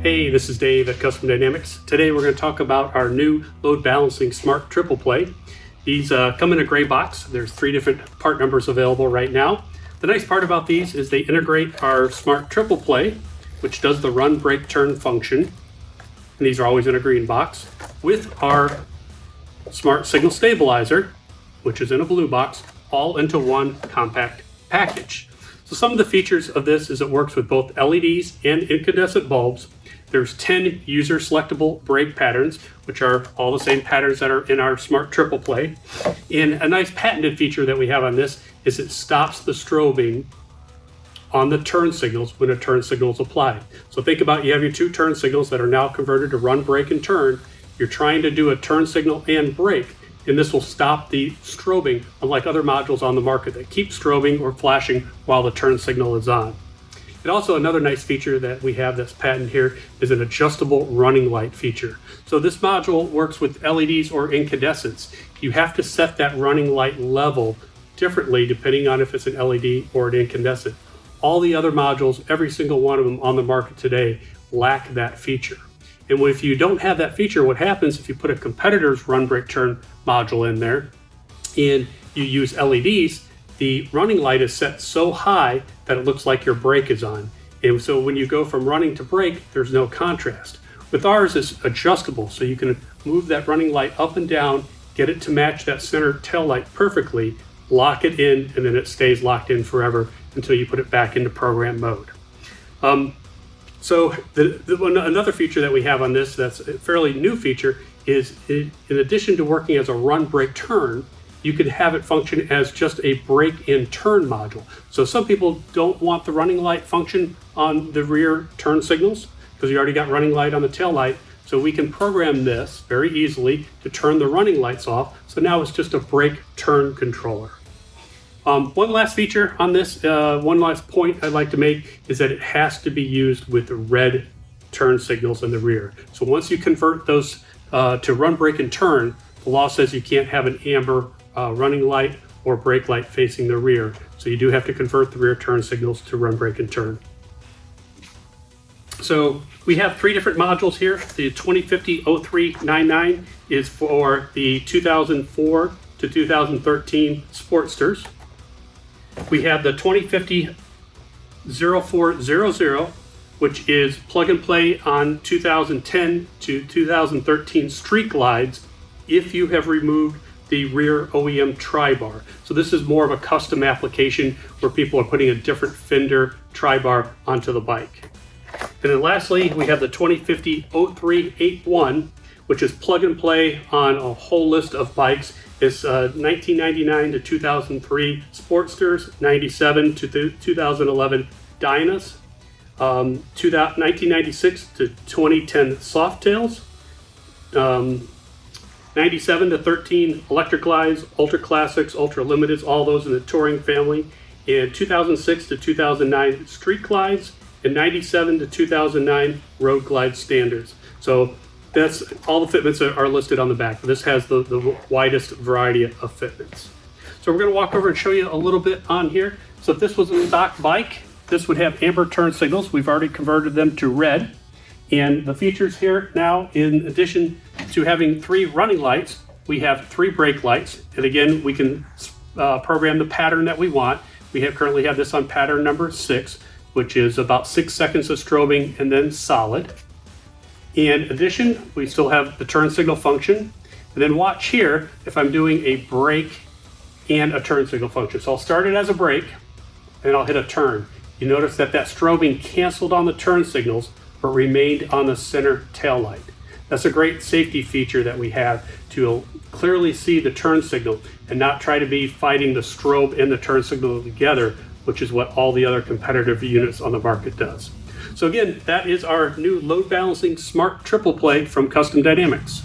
Hey, this is Dave at Custom Dynamics. Today we're going to talk about our new load balancing smart triple play. These come in a gray box. There's 3 different part numbers available right now. The nice part about these is they integrate our smart triple play, which does the run, break, turn function. And these are always in a green box, with our smart signal stabilizer, which is in a blue box, all into one compact package. So some of the features of this is it works with both LEDs and incandescent bulbs. There's 10 user selectable break patterns, which are all the same patterns that are in our smart triple play. And a nice patented feature that we have on this is it stops the strobing on the turn signals when a turn signal is applied. So think about, you have your 2 turn signals that are now converted to run, break, and turn. You're trying to do a turn signal and break, and this will stop the strobing, unlike other modules on the market that keep strobing or flashing while the turn signal is on. And also another nice feature that we have that's patented here is an adjustable running light feature. So this module works with LEDs or incandescents. You have to set that running light level differently depending on if it's an LED or an incandescent. All the other modules, every single one of them on the market today, lack that feature. And if you don't have that feature, what happens if you put a competitor's run, break, turn module in there and you use LEDs, the running light is set so high that it looks like your brake is on. And so when you go from running to brake, there's no contrast. With ours, it's adjustable, so you can move that running light up and down, get it to match that center tail light perfectly, lock it in, and then it stays locked in forever until you put it back into program mode. So another feature that we have on this that's a fairly new feature is in addition to working as a run, break, turn, you could have it function as just a break and turn module. So some people don't want the running light function on the rear turn signals because you already got running light on the tail light. So we can program this very easily to turn the running lights off. So now it's just a break turn controller. One last feature on this, one last point I'd like to make is that it has to be used with the red turn signals in the rear. So once you convert those to run, break, and turn, the law says you can't have an amber running light or brake light facing the rear. So you do have to convert the rear turn signals to run, break, and turn. So we have 3 different modules here. The 2050-0399 is for the 2004 to 2013 Sportsters. We have the 2050-0400, which is plug and play on 2010 to 2013 Street Glides if you have removed the rear OEM tri-bar. So this is more of a custom application where people are putting a different fender tri-bar onto the bike. And then lastly, we have the 2050-0381, which is plug and play on a whole list of bikes. It's 1999 to 2003 Sportsters, 97 to 2011 Dynas, 1996 to 2010 Softails, 97 to 13 Electric Glides, Ultra Classics, Ultra Limiteds, all those in the touring family, and 2006 to 2009 Street Glides, and 97 to 2009 Road Glide Standards. So that's all the fitments are listed on the back. This has the widest variety of fitments. So we're going to walk over and show you a little bit on here. So if this was a stock bike, this would have amber turn signals. We've already converted them to red. And the features here now, in addition to having 3 running lights, we have 3 brake lights. And again, we can program the pattern that we want. We currently have this on pattern number 6, which is about 6 seconds of strobing and then solid. In addition, we still have the turn signal function. And then watch here if I'm doing a brake and a turn signal function. So I'll start it as a brake and I'll hit a turn. You notice that strobing canceled on the turn signals but remained on the center tail light. That's a great safety feature that we have to clearly see the turn signal and not try to be fighting the strobe and the turn signal together, which is what all the other competitive units on the market does. So again, that is our new load balancing smart triple play from Custom Dynamics.